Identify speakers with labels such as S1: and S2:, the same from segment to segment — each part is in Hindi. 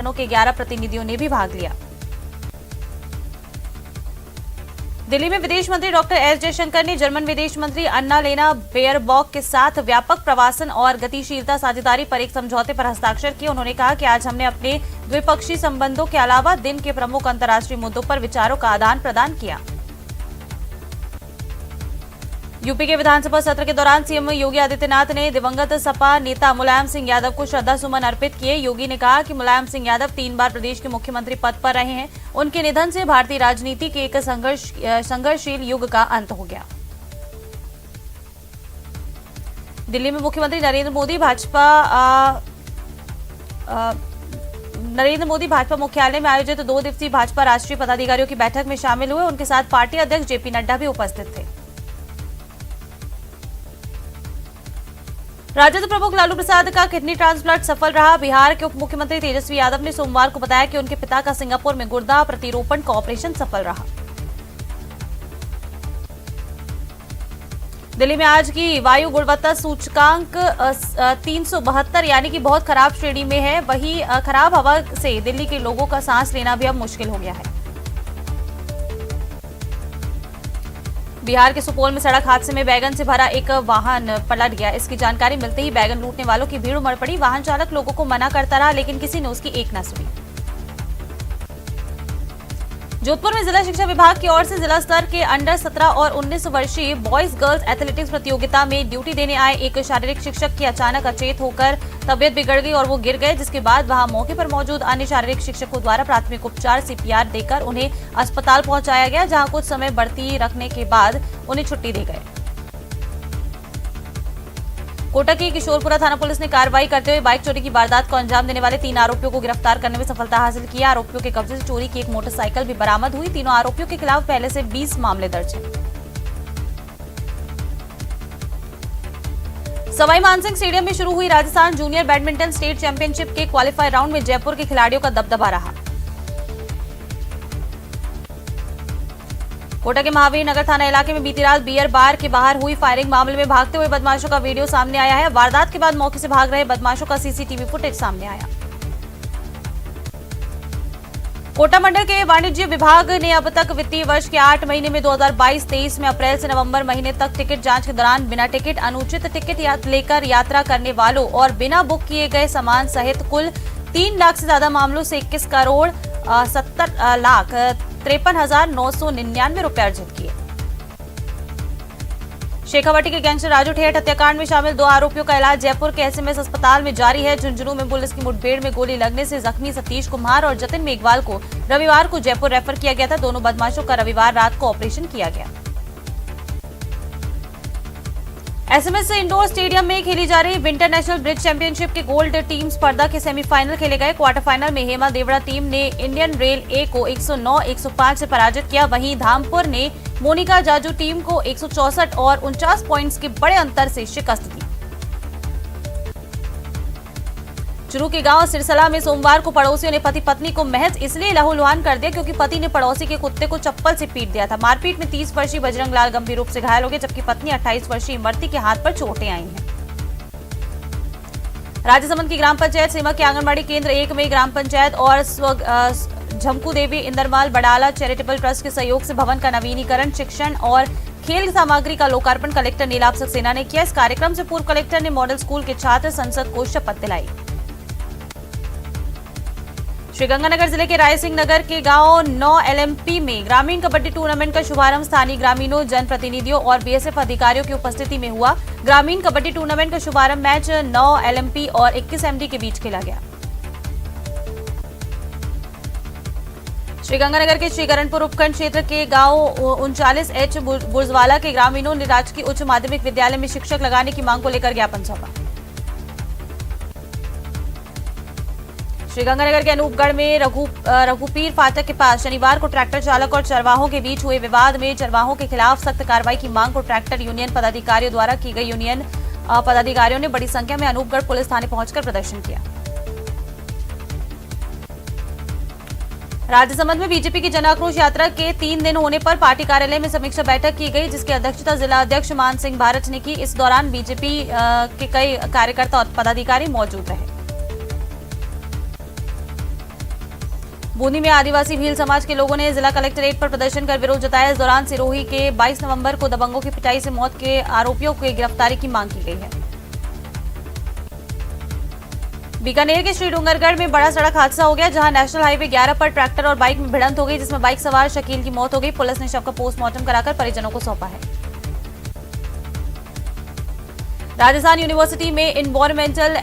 S1: के 11 प्रतिनिधियों ने भी भाग लिया। दिल्ली में विदेश मंत्री डॉक्टर एस जयशंकर ने जर्मन विदेश मंत्री अन्नालेना बेयरबॉक के साथ व्यापक प्रवासन और गतिशीलता साझेदारी पर एक समझौते पर हस्ताक्षर किए। उन्होंने कहा कि आज हमने अपने द्विपक्षीय संबंधों के अलावा दिन के प्रमुख अंतर्राष्ट्रीय मुद्दों पर विचारों का आदान प्रदान किया। यूपी के विधानसभा सत्र के दौरान सीएम योगी आदित्यनाथ ने दिवंगत सपा नेता मुलायम सिंह यादव को श्रद्धासुमन अर्पित किए। योगी ने कहा कि मुलायम सिंह यादव 3 बार प्रदेश के मुख्यमंत्री पद पर रहे हैं। उनके निधन से भारतीय राजनीति के एक संघर्षशील युग का अंत हो गया। दिल्ली में मुख्यमंत्री नरेंद्र मोदी भाजपा मुख्यालय में आयोजित 2 दिवसीय भाजपा राष्ट्रीय पदाधिकारियों की बैठक में शामिल हुए। उनके साथ पार्टी अध्यक्ष जेपी नड्डा भी उपस्थित थे। राजद प्रमुख लालू प्रसाद का किडनी ट्रांसप्लांट सफल रहा। बिहार के उप मुख्यमंत्री तेजस्वी यादव ने सोमवार को बताया कि उनके पिता का सिंगापुर में गुर्दा प्रतिरोपण का ऑपरेशन सफल रहा। दिल्ली में आज की वायु गुणवत्ता सूचकांक 372 यानी कि बहुत खराब श्रेणी में है। वहीं खराब हवा से दिल्ली के लोगों का सांस लेना भी अब मुश्किल हो गया है। बिहार के सुपौल में सड़क हादसे में बैगन से भरा एक वाहन पलट गया। इसकी जानकारी मिलते ही बैगन लूटने वालों की भीड़ उमड़ पड़ी। वाहन चालक लोगों को मना करता रहा, लेकिन किसी ने उसकी एक न सुनी। जोधपुर में जिला शिक्षा विभाग की ओर से जिला स्तर के अंडर 17 और 19 वर्षीय बॉयज गर्ल्स एथलेटिक्स प्रतियोगिता में ड्यूटी देने आए एक शारीरिक शिक्षक की अचानक अचेत होकर तबियत बिगड़ गई और वो गिर गए, जिसके बाद वहां मौके पर मौजूद अन्य शारीरिक शिक्षकों द्वारा प्राथमिक उपचार सीपीआर देकर उन्हें अस्पताल पहुंचाया गया, जहां कुछ समय भर्ती रखने के बाद उन्हें छुट्टी दी गई। कोटा की किशोरपुरा थाना पुलिस ने कार्रवाई करते हुए बाइक चोरी की वारदात को अंजाम देने वाले 3 आरोपियों को गिरफ्तार करने में सफलता हासिल की। आरोपियों के कब्जे से चोरी की एक मोटरसाइकिल भी बरामद हुई। तीनों आरोपियों के खिलाफ पहले से 20 मामले दर्ज हैं। सवाई मानसिंह स्टेडियम में शुरू हुई Rajasthan junior badminton state championship के क्वालिफायर राउंड में जयपुर के खिलाड़ियों का दबदबा रहा। कोटा के महावीर नगर थाना इलाके में बीती रात बियर बार के बाहर हुई फायरिंग मामले में भागते हुए बदमाशों का वीडियो सामने आया है। वारदात के बाद मौके से भाग रहे बदमाशों का सीसीटीवी फुटेज सामने आया। कोटा मंडल के वाणिज्य विभाग ने अब तक वित्तीय वर्ष के 8 महीने में 2022-23 में अप्रैल से नवंबर महीने तक टिकट जांच के दौरान बिना टिकट, अनुचित टिकट लेकर यात्रा करने वालों और बिना बुक किए गए सामान सहित कुल 3 लाख से ज्यादा मामलों से 21 करोड़ 70 लाख 53,999 रुपए अर्जित किए। शेखावाटी के गैंगस्टर राजू ठेठ हत्याकांड में शामिल 2 आरोपियों का इलाज जयपुर के एसएमएस अस्पताल में जारी है। झुंझुनू में पुलिस की मुठभेड़ में गोली लगने से जख्मी सतीश कुमार और जतिन मेघवाल को रविवार को जयपुर रेफर किया गया था। दोनों बदमाशों का रविवार रात को ऑपरेशन किया गया। एसएमएस इंडोर स्टेडियम में खेली जा रही विंटर नेशनल ब्रिज चैंपियनशिप के गोल्ड टीम स्पर्धा के सेमीफाइनल खेले गए। क्वार्टर फाइनल में हेमा देवड़ा टीम ने इंडियन रेल ए को 109-105 से पराजित किया। वहीं धामपुर ने मोनिका जाजू टीम को 164 और 49 पॉइंट्स के बड़े अंतर से शिकस्त दी। चुरू के गांव सिरसला में सोमवार को पड़ोसियों ने पति पत्नी को महज इसलिए लहूलुहान कर दिया क्योंकि पति ने पड़ोसी के कुत्ते को चप्पल से पीट दिया था। मारपीट में 30 वर्षीय बजरंग लाल गंभीर रूप से घायल हो गए, जबकि पत्नी 28 वर्षीय इमरती के हाथ पर चोटें आई हैं। राजसमंद की ग्राम पंचायत सीमा के आंगनबाड़ी केंद्र 1 में ग्राम पंचायत और झमकू देवी इंदरमाल बडाला चैरिटेबल ट्रस्ट के सहयोग से भवन का नवीनीकरण, शिक्षण और खेल सामग्री का लोकार्पण कलेक्टर नीलाभ सक्सेना ने किया। इस कार्यक्रम से पूर्व कलेक्टर ने मॉडल स्कूल के छात्र संसद को शपथ दिलाई। श्रीगंगानगर जिले के रायसिंह नगर के गांव 9 एलएमपी में ग्रामीण कबड्डी टूर्नामेंट का शुभारंभ स्थानीय ग्रामीणों, जनप्रतिनिधियों और बीएसएफ अधिकारियों की उपस्थिति में हुआ। ग्रामीण कबड्डी टूर्नामेंट का शुभारंभ मैच 9 एलएमपी और 21 एमडी के बीच खेला गया। श्रीगंगानगर के श्रीकरणपुर उपखंड क्षेत्र के गांव 39H बुर्जवाला के ग्रामीणों ने राजकीय उच्च माध्यमिक विद्यालय में शिक्षक लगाने की मांग को लेकर ज्ञापन सौंपा। श्रीगंगानगर के अनूपगढ़ में रघुपीर फाटक के पास शनिवार को ट्रैक्टर चालक और चरवाहों के बीच हुए विवाद में चरवाहों के खिलाफ सख्त कार्रवाई की मांग को ट्रैक्टर यूनियन पदाधिकारियों द्वारा की गई। यूनियन पदाधिकारियों ने बड़ी संख्या में अनूपगढ़ पुलिस थाने पहुंचकर प्रदर्शन किया। राजसमंद में बीजेपी की जन आक्रोश यात्रा के 3 दिन होने पर पार्टी कार्यालय में समीक्षा बैठक की गई, जिसकी अध्यक्षता जिला अध्यक्ष मान सिंह भारत ने की। इस दौरान बीजेपी के कई कार्यकर्ता और पदाधिकारी मौजूद रहे। बूंदी में आदिवासी भील समाज के लोगों ने जिला कलेक्ट्रेट पर प्रदर्शन कर विरोध जताया। इस दौरान सिरोही के 22 नवंबर को दबंगों की पिटाई से मौत के आरोपियों की गिरफ्तारी की मांग की गई है। बीकानेर के श्री डूंगरगढ़ में बड़ा सड़क हादसा हो गया, जहां नेशनल हाईवे 11 पर ट्रैक्टर और बाइक में भिड़ंत हो गई, जिसमें बाइक सवार शकील की मौत हो गई। पुलिस ने शव का पोस्टमार्टम कराकर परिजनों को सौंपा है। राजस्थान यूनिवर्सिटी में इन्वायरमेंटल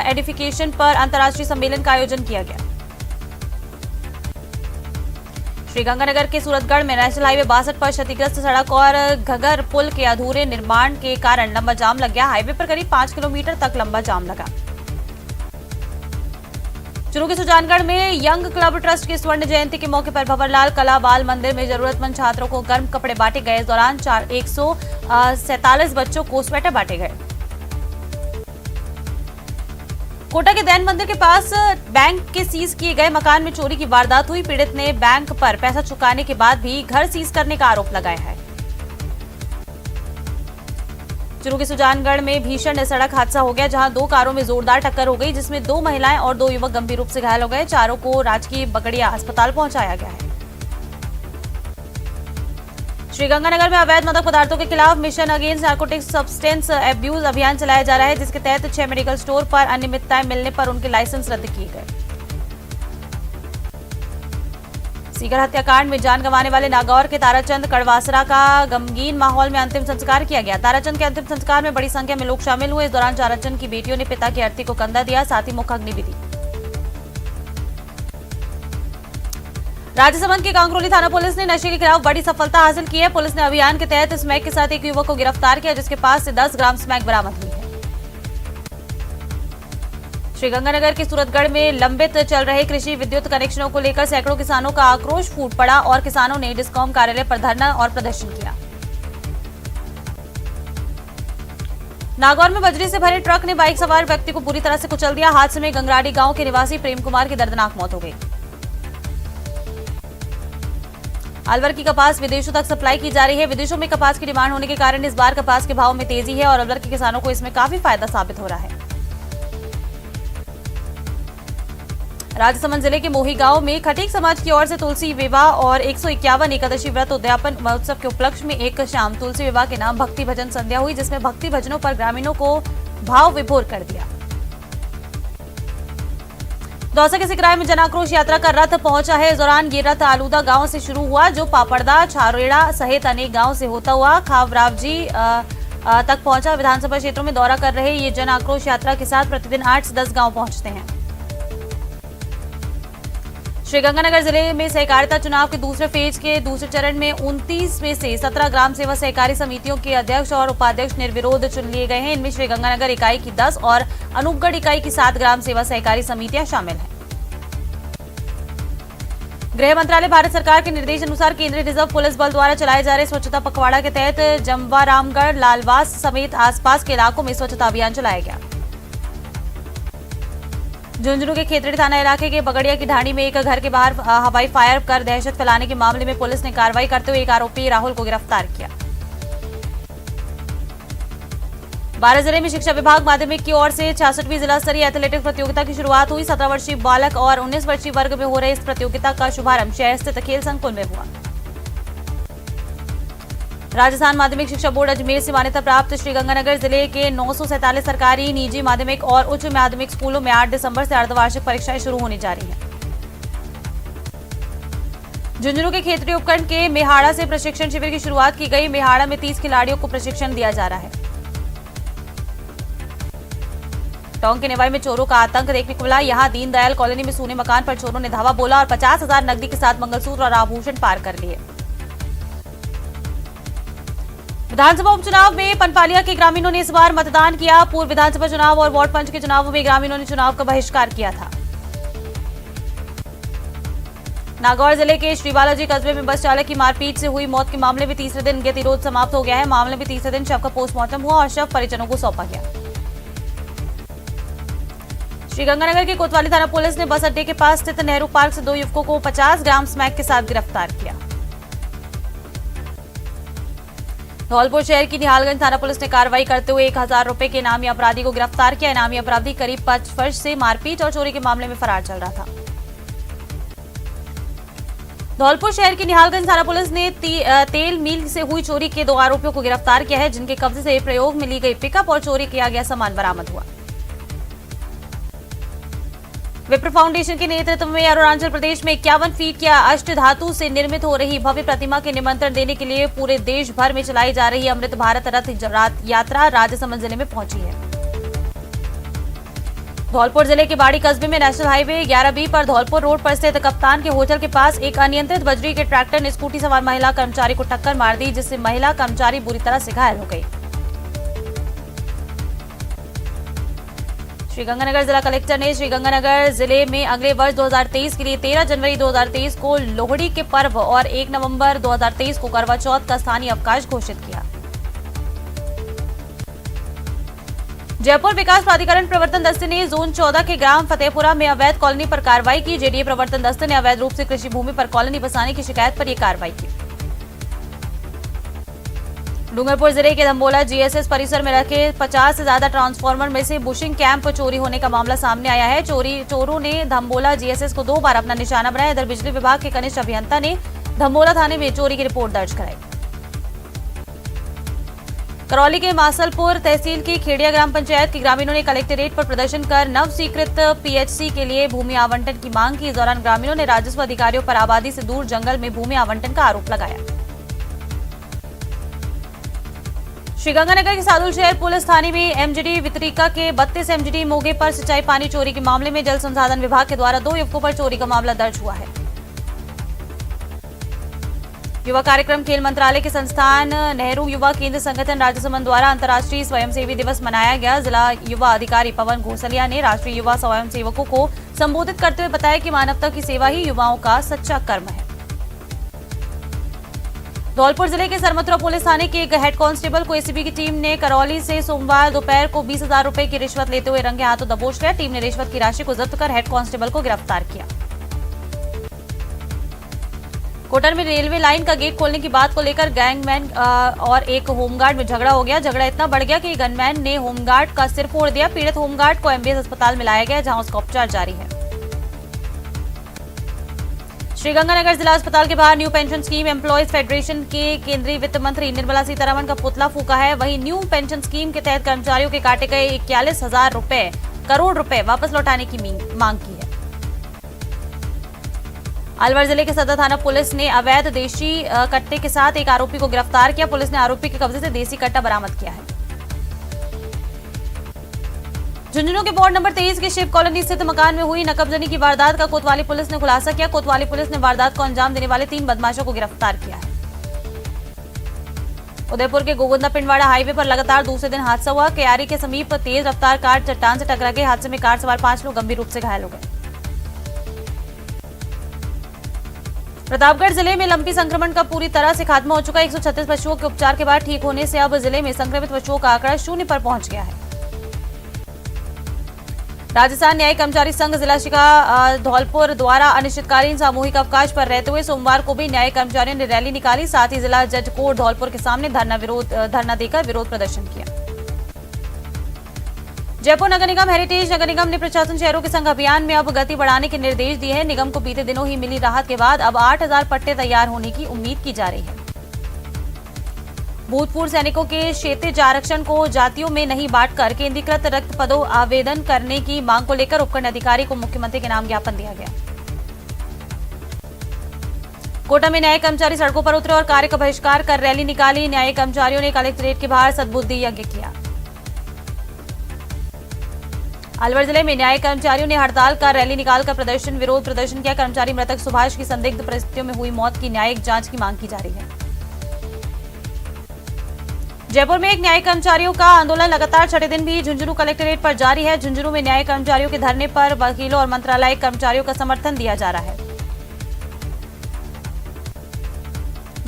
S1: एडिफिकेशन पर अंतर्राष्ट्रीय सम्मेलन का आयोजन किया गया। श्रीगंगानगर के सूरतगढ़ में नेशनल हाईवे 62 पर क्षतिग्रस्त सड़क और घगर पुल के अधूरे निर्माण के कारण लंबा जाम लग गया। हाईवे पर करीब 5 किलोमीटर तक लंबा जाम लगा। चुरू के सुजानगढ़ में यंग क्लब ट्रस्ट की स्वर्ण जयंती के मौके पर भंवरलाल कला बाल मंदिर में जरूरतमंद छात्रों को गर्म कपड़े बांटे गए। इस दौरान 147 बच्चों को स्वेटर बांटे गए। कोटा के दैन मंदिर के पास बैंक के सीज किए गए मकान में चोरी की वारदात हुई। पीड़ित ने बैंक पर पैसा चुकाने के बाद भी घर सीज करने का आरोप लगाया है। चुरू के सुजानगढ़ में भीषण सड़क हादसा हो गया, जहां 2 कारों में जोरदार टक्कर हो गई, जिसमें 2 महिलाएं और 2 युवक गंभीर रूप से घायल हो गए। चारों को राजकीय बगड़िया अस्पताल पहुंचाया गया है। श्रीगंगानगर में अवैध मादक पदार्थों के खिलाफ mission against narcotics substance abuse अभियान चलाया जा रहा है, जिसके तहत 6 मेडिकल स्टोर पर अनियमितताएं मिलने पर उनके लाइसेंस रद्द किए गए। सीकर हत्याकांड में जान गंवाने वाले नागौर के ताराचंद कड़वासरा का गमगीन माहौल में अंतिम संस्कार किया गया। ताराचंद के अंतिम संस्कार में बड़ी संख्या में लोग शामिल हुए। इस दौरान ताराचंद की बेटियों ने पिता की अर्थी को कंधा दिया, साथ ही मुखाग्नि भी दी। राजसमंद की कांकरोली थाना पुलिस ने नशे के खिलाफ बड़ी सफलता हासिल की है। पुलिस ने अभियान के तहत स्मैक के साथ एक युवक को गिरफ्तार किया, जिसके पास से 10 ग्राम स्मैक बरामद हुई है। श्रीगंगानगर के सूरतगढ़ में लंबित चल रहे कृषि विद्युत कनेक्शनों को लेकर सैकड़ों किसानों का आक्रोश फूट पड़ा और किसानों ने डिस्कॉम कार्यालय पर धरना और प्रदर्शन किया। नागौर में बजरी से भरे ट्रक ने बाइक सवार व्यक्ति को बुरी तरह से कुचल दिया। हादसे में गंगराड़ी गांव के निवासी प्रेम कुमार की दर्दनाक मौत हो गई। अलवर की कपास विदेशों तक सप्लाई की जा रही है। विदेशों में कपास की डिमांड होने के कारण इस बार कपास के भाव में तेजी है और अलवर के किसानों को इसमें काफी फायदा साबित हो रहा है। राजसमंद जिले के मोही गांव में खटीक समाज की ओर से तुलसी विवाह और 151 एकादशी व्रत उद्यापन महोत्सव के उपलक्ष्य में एक शाम तुलसी विवाह के नाम भक्ति भजन संध्या हुई, जिसमें भक्ति भजनों पर ग्रामीणों को भाव विभोर कर दिया। दौसा के सिकराय में जनाक्रोश यात्रा का रथ पहुंचा है। इस दौरान ये रथ आलूदा गांव से शुरू हुआ, जो पापड़दा, छारेड़ा सहित अनेक गांव से होता हुआ खावरावजी तक पहुंचा। विधानसभा क्षेत्रों में दौरा कर रहे ये जन आक्रोश यात्रा के साथ प्रतिदिन 8 से 10 गांव पहुंचते हैं। श्रीगंगानगर जिले में सहकारिता चुनाव के दूसरे फेज के दूसरे चरण में 29 में से 17 ग्राम सेवा सहकारी समितियों के अध्यक्ष और उपाध्यक्ष निर्विरोध चुन लिए गए हैं। इनमें श्रीगंगानगर इकाई की 10 और अनूपगढ़ इकाई की 7 ग्राम सेवा सहकारी समितियां शामिल हैं। गृह मंत्रालय भारत सरकार के निर्देश अनुसार केंद्रीय रिजर्व पुलिस बल द्वारा चलाए जा रहे स्वच्छता पखवाड़ा के तहत जमवारामगढ़, लालवास समेत आसपास के इलाकों में स्वच्छता अभियान चलाया गया। झुंझुनू के खेतड़ी थाना इलाके के बगड़िया की ढाणी में एक घर के बाहर हवाई फायर कर दहशत फैलाने के मामले में पुलिस ने कार्रवाई करते हुए एक आरोपी राहुल को गिरफ्तार किया। बारां जिले में शिक्षा विभाग माध्यमिक की ओर से 66वीं जिला स्तरीय एथलेटिक्स प्रतियोगिता की शुरुआत हुई। 17 वर्षीय बालक और 19 वर्षीय वर्ग में हो रहे इस प्रतियोगिता का शुभारंभ शहर स्थित खेल संकुल में हुआ। राजस्थान माध्यमिक शिक्षा बोर्ड अजमेर से मान्यता प्राप्त श्रीगंगानगर जिले के 947 सरकारी, निजी माध्यमिक और उच्च माध्यमिक स्कूलों में 8 दिसंबर से अर्धवार्षिक परीक्षाएं शुरू होने जा रही हैं। झुंझुनू के खेतड़ी उपखंड के मेहाड़ा से प्रशिक्षण शिविर की शुरुआत की गई। मेहाड़ा में 30 खिलाड़ियों को प्रशिक्षण दिया जा रहा है। टोंक के नेवाई में चोरों का आतंक देखने को मिला। यहां दीनदयाल कॉलोनी में सूने मकान पर चोरों ने धावा बोला और 50,000 नकदी के साथ मंगलसूत्र और आभूषण पार कर लिए। विधानसभा उपचुनाव में पनपालिया के ग्रामीणों ने इस बार मतदान किया। पूर्व विधानसभा चुनाव और वार्ड पंच के चुनावों में ग्रामीणों ने चुनाव का बहिष्कार किया था। नागौर जिले के श्री बालाजी कस्बे में बस चालक की मारपीट से हुई मौत के मामले में तीसरे दिन गतिरोध समाप्त हो गया है। मामले में तीसरे दिन शव का पोस्टमार्टम हुआ और शव परिजनों को सौंपा गया। श्रीगंगानगर की कोतवाली थाना पुलिस ने बस अड्डे के पास स्थित नेहरू पार्क से 2 युवकों को 50 ग्राम स्मैक के साथ गिरफ्तार किया। धौलपुर शहर की निहालगंज थाना पुलिस ने कार्रवाई करते हुए 1000 रुपए के इनामी अपराधी को गिरफ्तार किया। इनामी अपराधी करीब 5 वर्ष से मारपीट और चोरी के मामले में फरार चल रहा था। धौलपुर शहर की निहालगंज थाना पुलिस ने तेल मिल से हुई चोरी के 2 आरोपियों को गिरफ्तार किया है, जिनके कब्जे से प्रयोग में ली गई पिकअप और चोरी किया गया सामान बरामद हुआ। विप्र फाउंडेशन के नेतृत्व में अरुणाचल प्रदेश में 51 फीट की अष्ट धातु से निर्मित हो रही भव्य प्रतिमा के निमंत्रण देने के लिए पूरे देश भर में चलाई जा रही अमृत भारत रथ यात्रा राजसमंद जिले में पहुंची है। धौलपुर जिले के बाड़ी कस्बे में नेशनल हाईवे 11B पर धौलपुर रोड पर स्थित कप्तान के होटल के पास एक अनियंत्रित बजरी के ट्रैक्टर ने स्कूटी सवार महिला कर्मचारी को टक्कर मार दी, जिससे महिला कर्मचारी बुरी तरह से घायल हो गई। श्रीगंगानगर जिला कलेक्टर ने श्रीगंगानगर जिले में अगले वर्ष 2023 के लिए 13 जनवरी 2023 को लोहड़ी के पर्व और 1 नवंबर 2023 को करवा चौथ का स्थानीय अवकाश घोषित किया। जयपुर विकास प्राधिकरण प्रवर्तन दस्ते ने जोन 14 के ग्राम फतेहपुरा में अवैध कॉलोनी पर कार्रवाई की। जेडीए प्रवर्तन दस्ते ने अवैध रूप से कृषि भूमि पर कॉलोनी बसाने की शिकायत पर यह कार्रवाई की। डूंगरपुर जिले के धम्बोला जीएसएस परिसर में रखे 50 से ज्यादा ट्रांसफार्मर में से बुशिंग कैंप चोरी होने का मामला सामने आया है। चोरों ने धम्बोला जीएसएस को 2 बार अपना निशाना बनाया। इधर बिजली विभाग के कनिष्ठ अभियंता ने धम्बोला थाने में चोरी की रिपोर्ट दर्ज कराई। करौली के मासलपुर तहसील की खेड़िया ग्राम पंचायत के ग्रामीणों ने कलेक्ट्रेट पर प्रदर्शन कर नव स्वीकृत पीएचसी के लिए भूमि आवंटन की मांग की। इस दौरान ग्रामीणों ने राजस्व अधिकारियों पर आबादी से दूर जंगल में भूमि आवंटन का आरोप लगाया। श्रीगंगानगर के सादुल शहर पुलिस थाने में एमजीडी वितरिका के 32 एमजीडी मोगे पर सिंचाई पानी चोरी के मामले में जल संसाधन विभाग के द्वारा 2 युवकों पर चोरी का मामला दर्ज हुआ है। युवा कार्यक्रम खेल मंत्रालय के संस्थान नेहरू युवा केंद्र संगठन राजसमंद द्वारा अंतर्राष्ट्रीय स्वयंसेवी दिवस मनाया गया। जिला युवा अधिकारी पवन घोसलिया ने राष्ट्रीय युवा स्वयंसेवकों को संबोधित करते हुए बताया कि मानवता की सेवा ही युवाओं का सच्चा कर्म है। धौलपुर जिले के सरमथुरा पुलिस थाने के एक हेड कांस्टेबल को एसीबी की टीम ने करौली से सोमवार दोपहर को 20,000 रुपए की रिश्वत लेते हुए रंगे हाथों दबोच लिया। टीम ने रिश्वत की राशि को जब्त कर हेड कांस्टेबल को गिरफ्तार किया। कोटर में रेलवे लाइन का गेट खोलने की बात को लेकर गैंगमैन और एक होमगार्ड में झगड़ा हो गया। झगड़ा इतना बढ़ गया कि गनमैन ने होमगार्ड का सिर फोड़ दिया। पीड़ित होमगार्ड को एमबीएस अस्पताल में लाया गया, जहां उसका उपचार जारी है। श्रीगंगानगर जिला अस्पताल के बाहर new pension scheme employees federation के केंद्रीय वित्त मंत्री निर्मला सीतारमण का पुतला फूका है। वहीं न्यू पेंशन स्कीम के तहत कर्मचारियों के काटे गए 41,000 करोड़ रुपए वापस लौटाने की मांग की है। अलवर जिले के सदर थाना पुलिस ने अवैध देशी कट्टे के साथ एक आरोपी को गिरफ्तार किया। पुलिस ने आरोपी के कब्जे से देसी कट्टा बरामद किया है। झुंझुनू के वार्ड नंबर 23 के शिव कॉलोनी स्थित मकान में हुई नकबजनी की वारदात का कोतवाली पुलिस ने खुलासा किया। कोतवाली पुलिस ने वारदात को अंजाम देने वाले 3 बदमाशों को गिरफ्तार किया है। उदयपुर के गोविंदा पिंडवाड़ा हाईवे पर लगातार दूसरे दिन हादसा हुआ। क्यारी के समीप तेज रफ्तार कार चट्टान से टकरा गई। हादसे में कार सवार 5 लोग गंभीर रूप से घायल हो गए। प्रतापगढ़ जिले में लंपी संक्रमण का पूरी तरह से खात्मा हो चुका है। 136 पशुओं के उपचार के बाद ठीक होने से अब जिले में संक्रमित पशुओं का आंकड़ा 0 पर पहुंच गया है। राजस्थान न्यायिक कर्मचारी संघ जिला शाखा धौलपुर द्वारा अनिश्चितकालीन सामूहिक अवकाश पर रहते हुए सोमवार को भी न्यायिक कर्मचारियों ने रैली निकाली। साथ ही जिला जज कोर्ट धौलपुर के सामने धरना देकर विरोध प्रदर्शन किया। जयपुर नगर निगम हेरिटेज नगर निगम ने प्रशासन शहरों के संग अभियान में अब गति बढ़ाने के निर्देश दिए हैं। निगम को बीते दिनों ही मिली राहत के बाद अब 8,000 पट्टे तैयार होने की उम्मीद की जा रही है। भूतपूर्व सैनिकों के क्षेत्रीय आरक्षण को जातियों में नहीं बांटकर केंद्रीकृत रिक्त पदों आवेदन करने की मांग को लेकर उपखंड अधिकारी को मुख्यमंत्री के नाम ज्ञापन दिया गया। कोटा में न्यायिक कर्मचारी सड़कों पर उतरे और कार्य का बहिष्कार कर रैली निकाली। न्यायिक कर्मचारियों ने कलेक्ट्रेट के बाहर सद्बुद्धि यज्ञ किया। अलवर जिले में न्यायिक कर्मचारियों ने हड़ताल कर रैली निकालकर विरोध प्रदर्शन किया। कर्मचारी मृतक सुभाष की संदिग्ध परिस्थितियों में हुई मौत की न्यायिक जांच की मांग की जा रही है। जयपुर में एक न्यायिक कर्मचारियों का आंदोलन लगातार 6ठे दिन भी झुंझुनू कलेक्ट्रेट पर जारी है। झुंझुनू में न्यायिक कर्मचारियों के धरने पर वकीलों और मंत्रालय कर्मचारियों का समर्थन दिया जा रहा है।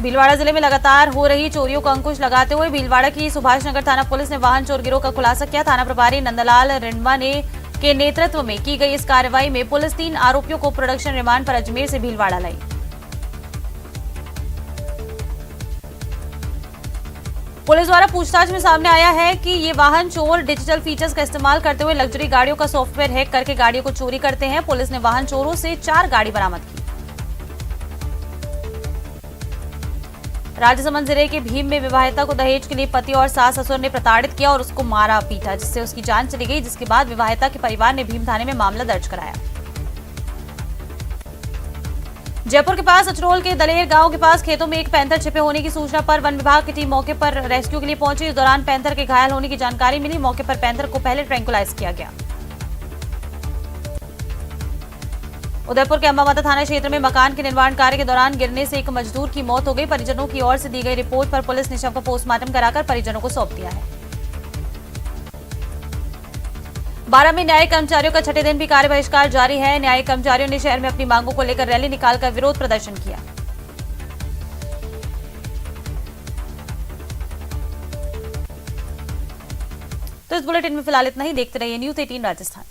S1: भीलवाड़ा जिले में लगातार हो रही चोरियों को अंकुश लगाते हुए भीलवाड़ा की सुभाष नगर थाना पुलिस ने वाहन चोर गिरोह का खुलासा किया। थाना प्रभारी नंदलाल रिंडवा के नेतृत्व में की गई इस कार्रवाई में पुलिस 3 आरोपियों को प्रोडक्शन रिमांड पर अजमेर से भीलवाड़ा लाई। पुलिस द्वारा पूछताछ में सामने आया है कि ये वाहन चोर डिजिटल फीचर्स का इस्तेमाल करते हुए लग्जरी गाड़ियों का सॉफ्टवेयर हैक करके गाड़ियों को चोरी करते हैं। पुलिस ने वाहन चोरों से 4 गाड़ी बरामद की। राजसमंद जिले के भीम में विवाहिता को दहेज के लिए पति और सास ससुर ने प्रताड़ित किया और उसको मारा पीटा, जिससे उसकी जान चली गई। जिसके बाद विवाहिता के परिवार ने भीम थाने में मामला दर्ज कराया। जयपुर के पास अचरोल के दलेर गांव के पास खेतों में एक पैंथर छिपे होने की सूचना पर वन विभाग की टीम मौके पर रेस्क्यू के लिए पहुंची। इस दौरान पैंथर के घायल होने की जानकारी मिली। मौके पर पैंथर को पहले ट्रैंकुलाइज किया गया। उदयपुर के अंबामाता थाना क्षेत्र में मकान के निर्माण कार्य के दौरान गिरने से एक मजदूर की मौत हो गई। परिजनों की ओर से दी गई रिपोर्ट पर पुलिस ने शव का पोस्टमार्टम कराकर परिजनों को सौंप दिया है। बारां में न्यायिक कर्मचारियों का छठे दिन भी कार्य बहिष्कार जारी है। न्यायिक कर्मचारियों ने शहर में अपनी मांगों को लेकर रैली निकालकर विरोध प्रदर्शन किया। तो इस बुलेटिन में फिलहाल इतना ही। देखते रहिए न्यूज़ 18 राजस्थान।